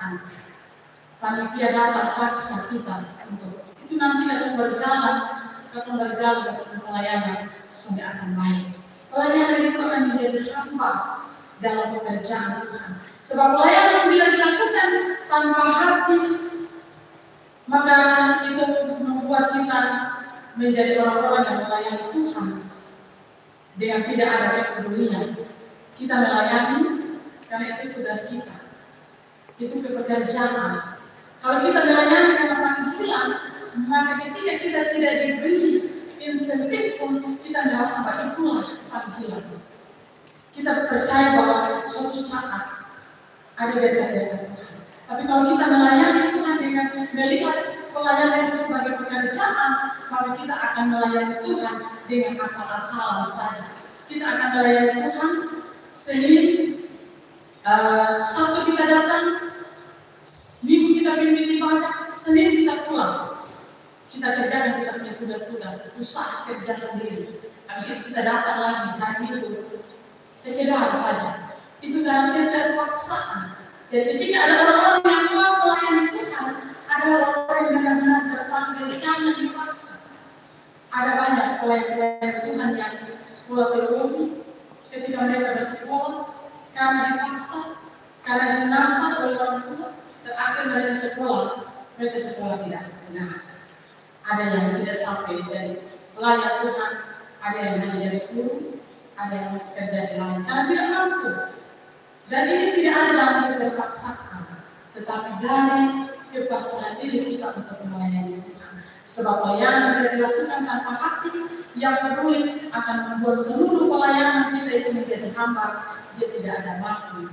paksaan. Panitia datang paksa kita untuk itu, nanti akan berjalan untuk pelayanan sudah akan baik. Pelayanan itu akan menjadi hamba dalam pekerjaan Tuhan. Sebab pelayanan bila dilakukan tanpa hati, maka itu membuat kita menjadi orang-orang yang melayani Tuhan dengan tidak ada kepedulian. Kita melayani karena itu tugas kita, itu pekerjaan. Kalau kita melayani karena panggilan, maka ketika kita tidak diberi insentif untuk kita merasa bahwa itulah panggilan. Kita percaya bahwa suatu saat ada dari Tuhan. Tapi kalau kita melayani Tuhan dengan melihat pelayanan itu sebagai pekerjaan, maka kita akan melayani Tuhan dengan asal-asalan saja. Kita akan melayani Tuhan Senin, Sabtu kita datang, Minggu kita pimpin ibadah, Senin kita pulang. Kita kerjakan kita punya tugas-tugas, usaha kerja sendiri. Habis itu kita datang lagi hari Minggu, sekedar saja. Itu karena keterpaksaan. Jadi ketika ada orang-orang yang mau melayani Tuhan, adalah orang yang benar-benar terpanggil, jangan dipaksa. Ada banyak pelayan Tuhan yang sekolah teologi, ketika mereka bersekolah, karena dipaksa, karena dinasar oleh orang tua, terakhir mereka sekolah tidak benar. Ada yang tidak sampai dari pelayan Tuhan, ada yang hanya jadi guru, ada yang kerja di lain, karena tidak mampu. Dan ini tidak ada dalam keterpaksaan, tetapi dari kepastian diri kita untuk melayani Tuhan. Sebab pelayanan yang dilakukan tanpa hati yang peduli akan membuat seluruh pelayanan kita itu menjadi hambar. Dia tidak ada waktu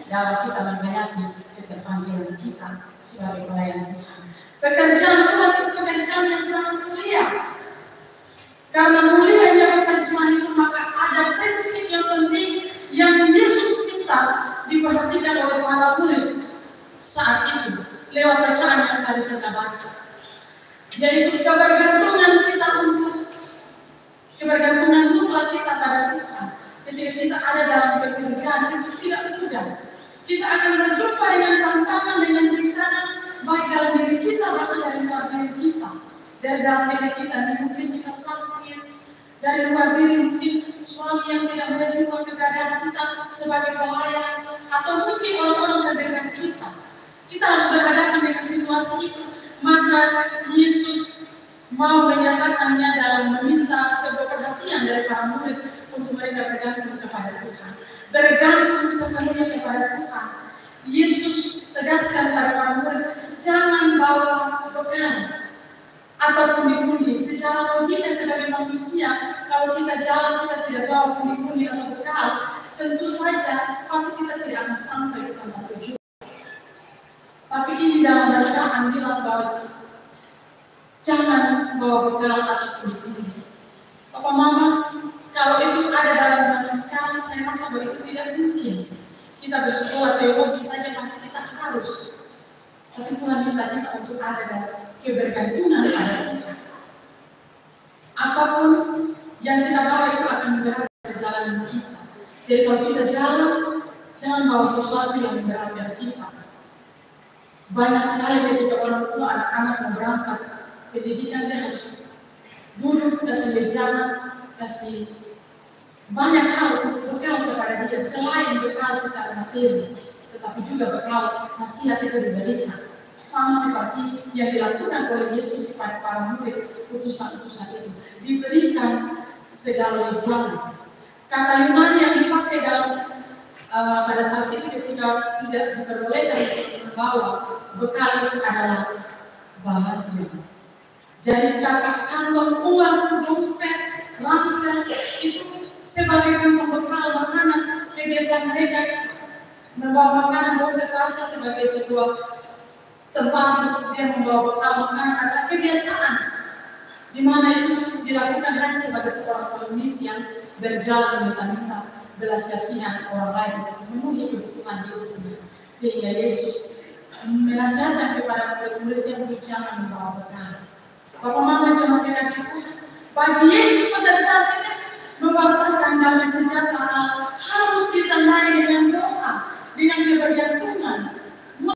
dalam kita menghayati keterpanggilan kita sebagai pelayan Tuhan. Pekerjaan Tuhan itu pekerjaan yang sangat mulia. Karena mulianya pekerjaan itu, maka ada prinsip yang penting yang Yesus minta diperhatikan oleh para murid saat itu lewat bacaan yang tadi kita baca, yaitu kebergantungan mutlak kita pada Tuhan. Ketika kita ada dalam pekerjaan itu tidak mudah. Kita akan berjumpa dengan tantangan, dengan rintangan, baik dalam diri kita bahkan dari luar diri kita. Dari dalam diri kita mungkin kita sakit, dari luar diri mungkin suami yang tidak menerima keberadaan kita sebagai pelayan, atau mungkin orang-orang terdekat kita. Kita harus berhadapan dengan situasi itu. Maka Yesus mau menyatakannya dalam meminta sebuah perhatian dari para murid untuk mereka bergantung kepada Tuhan, bergantung sepenuhnya kepada Tuhan. Yesus tegaskan pada para murid, jangan bawa bekal atau pundi-pundi. Secara logika sebagai manusia, kalau kita jalan kita tidak bawa pundi-pundi atau bekal, tentu saja pasti kita tidak akan sampai ke tempat tujuan. Tapi ini dalam bacaan bilang bahwa jangan bawa bekal atau pundi-pundi. Papa Mama, kalau itu ada dalam zaman sekarang, saya rasa bahwa itu tidak mungkin. Kita bersekolah teologi saja pasti kita harus. Tapi Tuhan minta kita untuk ada dalam kebergantungan pada Tuhan. Apapun yang kita bawa itu akan memberatkan perjalanan kita. Jadi kalau kita jalan, jangan bawa sesuatu yang memberatkan kita. Banyak sekali ketika orang tua anak-anak mau berangkat pendidikan, dia harus duduk, kasih meja, kasih banyak hal untuk bekal kepada dia selain bekal secara materi, tetapi juga bekal nasihat itu diberikan. Sama seperti yang dilakukan oleh Yesus kepada para murid utusan-utusan itu, diberikan segala jalan. Kata Yunani yang dipakai dalam pada saat itu ketika tidak diperbolehkan untuk membawa bekal itu adalah bahagia. Jadi kata kantong uang, dompet, ransel itu sebagai kantong bekal makanan. Kebiasaan mereka membawa makanan, dompet, ransel sebagai sebuah tempat untuk dia membawa bekal makanan adalah kebiasaan, di mana itu dilakukan hanya sebagai seorang pengemis yang berjalan meminta belas kasihan orang lain untuk memenuhi kebutuhan hidupnya. Sehingga Yesus menasihatkan kepada murid-muridnya untuk jangan membawa bekal. Bapak Mama jangan kasih Tuhan. Bagi Yesus pekerjaan ini membawakan damai sejahtera harus ditandai dengan doa, dengan kebergantungan